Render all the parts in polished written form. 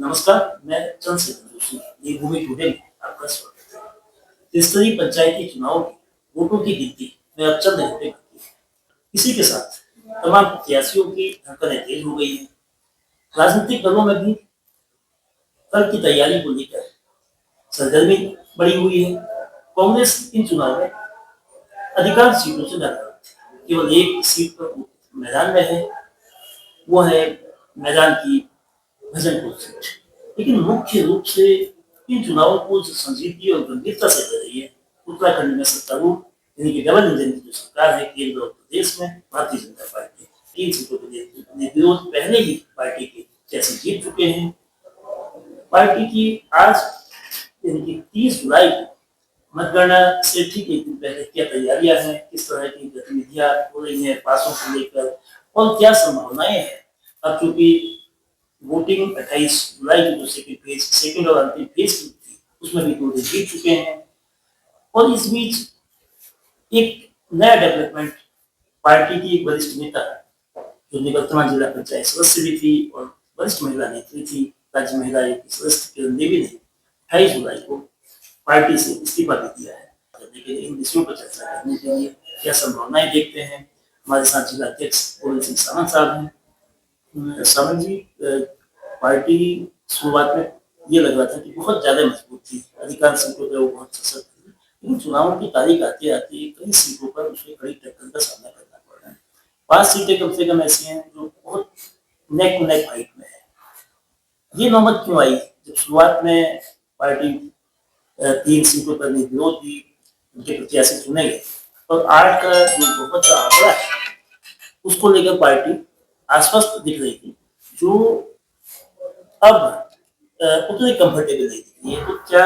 नमस्कार, मैं चंद्रशेखर जोशी। ये भूमि टुडे में आपका स्वागत है। त्रिस्तरीय पंचायती चुनाव की वोटों की गिनती में अब चंद घंटे बाकी है। इसी के साथ तमाम प्रत्याशियों की धड़कनें तेज हो गई हैं। राजनीतिक दलों में भी कल की तैयारी को लेकर सरगर्मी बढ़ी हुई है। कांग्रेस इन चुनाव में अधिकांश सीटों से नाराज है। केवल एक सीट पर मैदान में है, वो है मैदान की भजनपुर सीट। लेकिन मुख्य रूप से इन चुनावों को जो संजीदगी और गंभीरता से कर रही है, उत्तराखंड में सत्तारूढ़ यानी कि डबल इंजन की जो सरकार है केंद्र और प्रदेश में, भारतीय जनता पार्टी 3 सीटों पर निर्विरोध पहले ही पार्टी के जैसे जीत चुके हैं। पार्टी की आज यानी कि 30 जुलाई को मतगणना से ठीक एक दिन पहले क्या तैयारियां हैं, किस तरह की गतिविधियां हो रही हैं पासों को लेकर और क्या संभावनाएं हैं। अब चूंकि वोटिंग 28 जुलाई की जो सेकंड और अंतिम फेज की थी, उसमें भी 2 दिन बीत चुके हैं। और इस बीच एक नया डेवलपमेंट, पार्टी की एक वरिष्ठ नेता जो निवर्तमान जिला पंचायत सदस्य भी थी और वरिष्ठ महिला नेत्री थी, राज्य महिला आयोग की सदस्य किरण देवी ने 28 जुलाई को पार्टी से इस्तीफा दे दिया है। करने के लिए इन विषयों पर चर्चा करने के लिए क्या संभावनाएं देखते हैं, हमारे साथ जिला अध्यक्ष गोविंद सिंह सावंत साहब हैं। सावंत जी, पार्टी शुरुआत में ये लग रहा था कि बहुत ज्यादा मजबूत थी, अधिकांश सीटों पर वो बहुत सशक्त थी, लेकिन चुनावों की तारीख आते आते कई सीटों पर उसे कड़ी टक्कर का सामना करना पड़ रहा है। 5 सीटें कम से कम ऐसी हैं जो बहुत नेक टू नेक फाइट में है। ये नौबत क्यों आई जब शुरुआत में पार्टी 3 सीटों पर निर्विरोध भी उनके प्रत्याशी चुने गए और 8 का जो बहुत का आंकड़ा है उसको लेकर पार्टी आश्वस्त दिख रही थी, जो अब उतनी कंफर्टेबल नहीं दिख रही है। तो क्या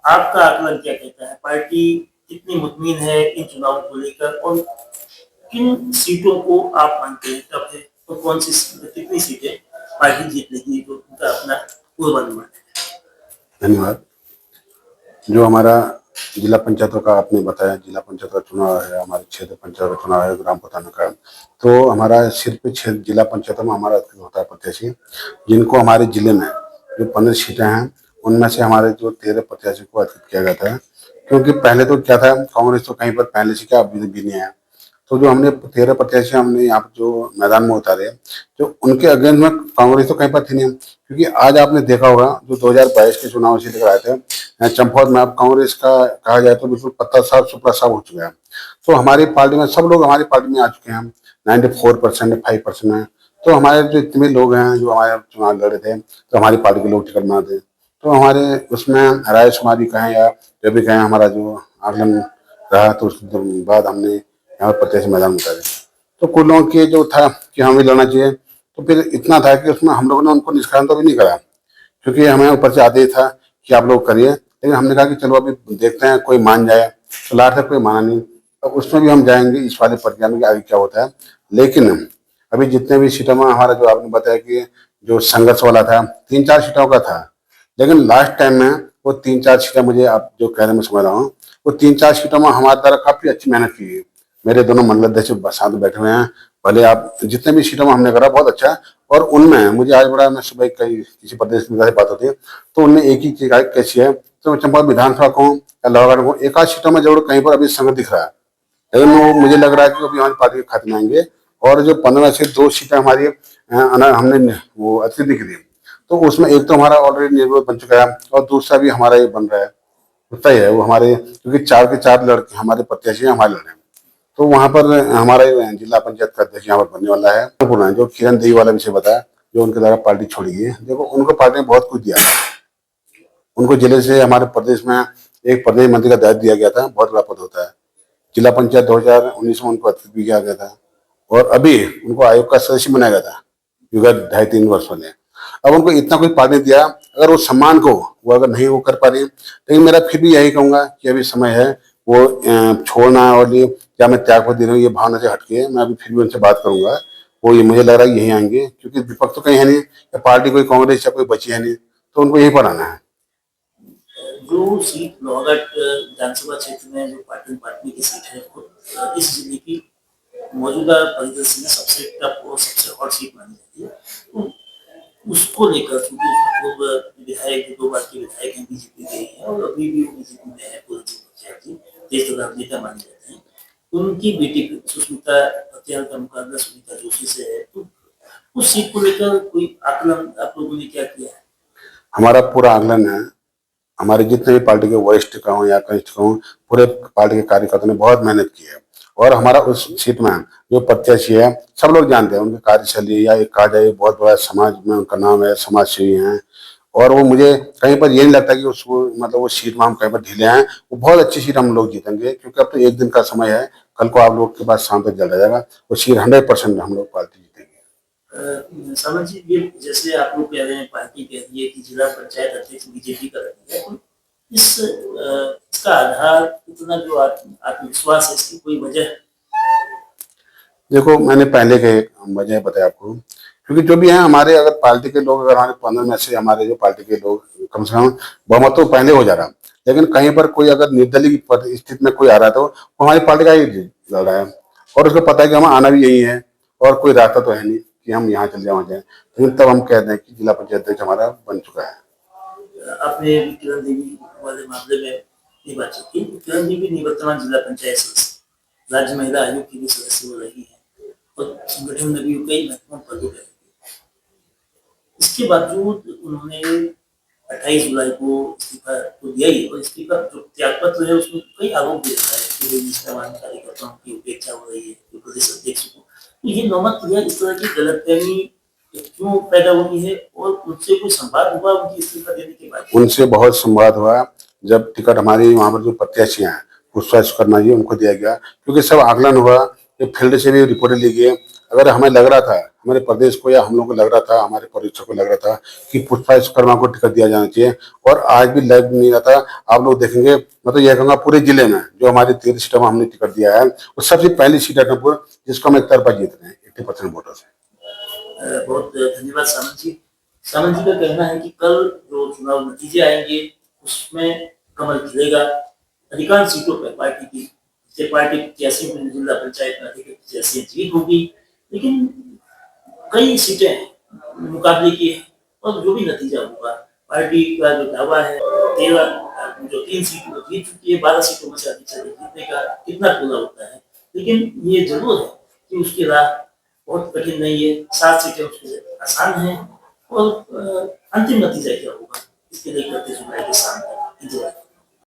आपका आकलन क्या कहता है, पार्टी कितनी मुतमिन है इन चुनावों को लेकर और किन सीटों को आप मानते हैं कब है और कौन सी कितनी सीटें पार्टी जीत लेगी, जो उनका अपना पूर्वानुमान है। धन्यवाद। जो हमारा जिला पंचायतों का आपने बताया, जिला पंचायत का चुनाव है, हमारे क्षेत्र पंचायत का चुनाव है, ग्राम प्रधान का, तो हमारा सिर्फ जिला पंचायतों में हमारा होता है प्रत्याशी, जिनको हमारे जिले में जो 15 सीटें हैं उनमें से हमारे जो 13 प्रत्याशी को अर्पित किया गया था। क्योंकि पहले तो क्या था, कांग्रेस तो कहीं पर पहले से क्या भी नहीं है, तो जो हमने 13 प्रत्याशी हमने यहाँ जो मैदान में उतारे, जो उनके अगेंस्ट में कांग्रेस तो कहीं पर थी नहीं। क्योंकि आज आपने देखा होगा जो 2022 के चुनाव से लेकर आए थे चंपावत में, अब कांग्रेस का कहा जाए तो बिल्कुल पत्ता साफ सुपड़ा साफ हो चुका है। तो हमारी पार्टी में सब लोग हमारी पार्टी में आ चुके हैं, 94% 5% है। तो हमारे जो इतने लोग हैं जो हमारे चुनाव लड़े थे, तो हमारी पार्टी के लोग टिकट मारते, तो हमारे उसमें राय शुमार भी कहें या जो भी कहें, हमारा जो आकलन रहा, तो उसके बाद हमने यहाँ प्रत्याशी मैदान उतारे। तो कुछ लोगों के जो था कि हमें लड़ना चाहिए, तो फिर इतना था कि उसमें हम लोगों ने उनको निष्कासन तो भी नहीं करा, क्योंकि हमें ऊपर से आदेश था कि आप लोग करिए। लेकिन हमने कहा कि चलो अभी देखते हैं कोई मान जाए, तो लास्ट तक कोई माना नहीं, तो उसमें भी हम जाएंगे इस वाले प्रक्रिया में कि आगे क्या होता है। लेकिन अभी जितने भी सीटों में हमारा जो आपने बताया कि जो संघर्ष वाला था 3-4 सीटों का था, लेकिन लास्ट टाइम में वो 3-4 सीटें, मुझे आप जो कह रहे हैं मैं समझ रहा हूँ, वो 3-4 सीटों में हमारे द्वारा काफी अच्छी मेहनत की है। मेरे दोनों मंडल अध्यक्ष साथ बैठे हुए हैं, भले आप जितने भी सीटों में हमने करा बहुत अच्छा है। और उनमें मुझे आज बड़ा, मैं सुबह कई किसी प्रदेश नेता से बात होती है, तो उनने एक ही चीज कैसी है, तो चंपा विधानसभा को या लोहागढ़ को एक आध सीटों में जरूर कहीं पर अभी संगत दिख रहा है, लेकिन वो मुझे लग रहा है कि अभी हमारी पार्टी के खाते में आएंगे। और जो 15 से 2 सीटें हमारी हमने वो अत्यधिक दी, तो उसमें एक तो हमारा ऑलरेडी निर्विरोध बन चुका है और दूसरा भी हमारा ये बन रहा है, होता ही है वो हमारे, क्योंकि 4 के 4 लड़के हमारे प्रत्याशी हमारे लड़े हैं। तो वहाँ पर हमारा जिला पंचायत का अध्यक्ष यहाँ पर बनने वाला है, जो किरण देवी वाला विषय बताया, जो उनके द्वारा पार्टी छोड़ी गई है। देखो उनको पार्टी ने बहुत कुछ दिया है, उनको जिले से हमारे प्रदेश में एक प्रदेश मंत्री का दायित्व दिया गया था, बहुत बड़ा पद होता है। जिला पंचायत 2019 में उनको अतिरिक्त भी किया गया था, और अभी उनको आयोग का सदस्य बनाया गया था विगत 2.5-3 वर्ष पहले। अब उनको इतना कोई पार्टी दिया, अगर वो सम्मान को वो अगर नहीं वो कर पा रही, लेकिन मेरा फिर भी यही कहूंगा कि अभी समय है वो छोड़ना, और ये क्या मैं त्याग पर दे रहा हूँ ये भावना से हटके मैं अभी फिर भी उनसे बात करूंगा। वो ये मुझे लग रहा है यही आएंगे, क्योंकि विपक्ष तो कहीं है नहीं, या पार्टी कोई कांग्रेस या कोई बची है नहीं, तो उनको यही पर आना है। जो सीट लोहागढ़ विधानसभा क्षेत्र में जो पाटन की सीट है, इस जिले की मौजूदा परिदृश्य में सबसे टफ और सबसे हॉट सीट मानी जाती है। तो उसको लेकर, क्योंकि उसमें पूर्व विधायक, 2 बार के विधायक हैं, बीजेपी के हैं और अभी भी वो बीजेपी में है, पूर्व मुखिया जी, देश प्रधान नेता माने जाते हैं। उनकी बेटी सुष्मिता हत्याल का मुकाबला सुनीता जोशी से है, तो उस सीट को लेकर कोई आकलन आप लोगों ने क्या किया है? हमारा पूरा आकलन है, हमारे जितने भी पार्टी के वरिष्ठ का हूँ या कनिष्ठ का हूँ, पूरे पार्टी के कार्यकर्ताओं ने बहुत मेहनत की है। और हमारा उस सीट में जो प्रत्याशी है, सब लोग जानते हैं उनकी कार्यशैली, या एक कहा जाए बहुत बड़ा समाज में उनका नाम है, समाज सेवी हैं। और वो मुझे कहीं पर ये नहीं लगता कि उसको मतलब वो सीट में हम कहीं पर ढीले हैं। वो बहुत अच्छी सीट हम लोग जीतेंगे, क्योंकि अब तो एक दिन का समय है, कल को आप लोग के पास शाम तक जल जाएगा। वो सीट 100% हम लोग पार्टी जीतेंगे। सामंत जी, ये जैसे आप लोग कह रहे हैं, पार्टी कह रही है कि जिला पंचायत अध्यक्ष बीजेपी का रही है, तो इसका आधार इतना जो आत्मविश्वास है, इसकी कोई वजह है? देखो, मैंने पहले के वजह बताया आपको, क्योंकि जो भी है हमारे, अगर पार्टी के लोग, अगर हमारे 15 में से हमारे जो पार्टी के लोग, कम से कम बहुमत तो पहले हो जा रहा, लेकिन कहीं पर कोई अगर निर्दलीय की स्थिति में कोई आ रहा है, तो वो हमारी पार्टी का ही लड़ रहा है। और उसको पता है कि हमें आना भी यही है, और कोई रास्ता तो है नहीं कि हम यहाँ चले जाए वहाँ जाए, लेकिन तब हम कहते हैं कि जिला पंचायत अध्यक्ष हमारा बन चुका है। आपने किरण देवी वाले मामले में ये बातचीत की। किरण देवी निवर्तमान जिला पंचायत सदस्य, राज्य महिला आयोग की भी सदस्य हो रही है और संगठन में भी कई महत्वपूर्ण पदों पर रही। इसके बावजूद उन्होंने 28 जुलाई को इस्तीफा तो दिया ही, और इस्तीफा जो त्याग पत्र है उसमें कई आरोप भी रखा है कि निष्ठावान कार्यकर्ताओं की उपेक्षा हो रही है, प्रदेश अध्यक्ष को। तो ये नौबत किया, इस तरह की गलतफहमी क्यों पैदा हुई है, और उनसे कोई संवाद हुआ उनकी इस्तीफा देने के बाद? उनसे बहुत संवाद हुआ। जब टिकट हमारी वहाँ पर जो प्रत्याशी हैं, पुष्पा विश्वकर्मा जी, उनको दिया गया, क्योंकि सब आकलन हुआ, ये फील्ड से भी रिपोर्टें ली गई। अगर हमें लग रहा था, हमारे प्रदेश को या हम लोग को लग रहा था, हमारे परीक्षक को लग रहा था कि पुष्पा विश्वकर्मा को टिकट दिया जाना चाहिए, और आज भी लग नहीं रहा था। आप लोग देखेंगे, मैं तो यह कहूँगा पूरे जिले में जो हमारी 13 सीटों में हमने टिकट दिया है, वो सबसे पहली सीट है अकबरपुर, जिसको हम एक तरफा जीत रहे हैं 80% वोटों से। बहुत धन्यवाद सामंत जी। सामंत जी का कहना है कि कल जो चुनाव नतीजे आएंगे उसमें कमल खिलेगा। अधिकांश सीटों पर पार्टी की, जैसे पार्टी 85 में जिला पंचायत में अधिक 85 जीत होगी, लेकिन कई सीटें मुकाबले की है, और जो भी नतीजा होगा, पार्टी का जो दावा है 13 जो 3 सीट वो जीत चुकी है, 12 सीटों में से अधिक से अधिक जीतने का कितना पूरा होता है। लेकिन ये जरूर है कि उसकी राह बहुत कठिन नहीं है, 7 सीटें उसके लिए आसान हैं, और अंतिम नतीजा क्या होगा इसके लिए 31 जुलाई के शाम तक इंतजार।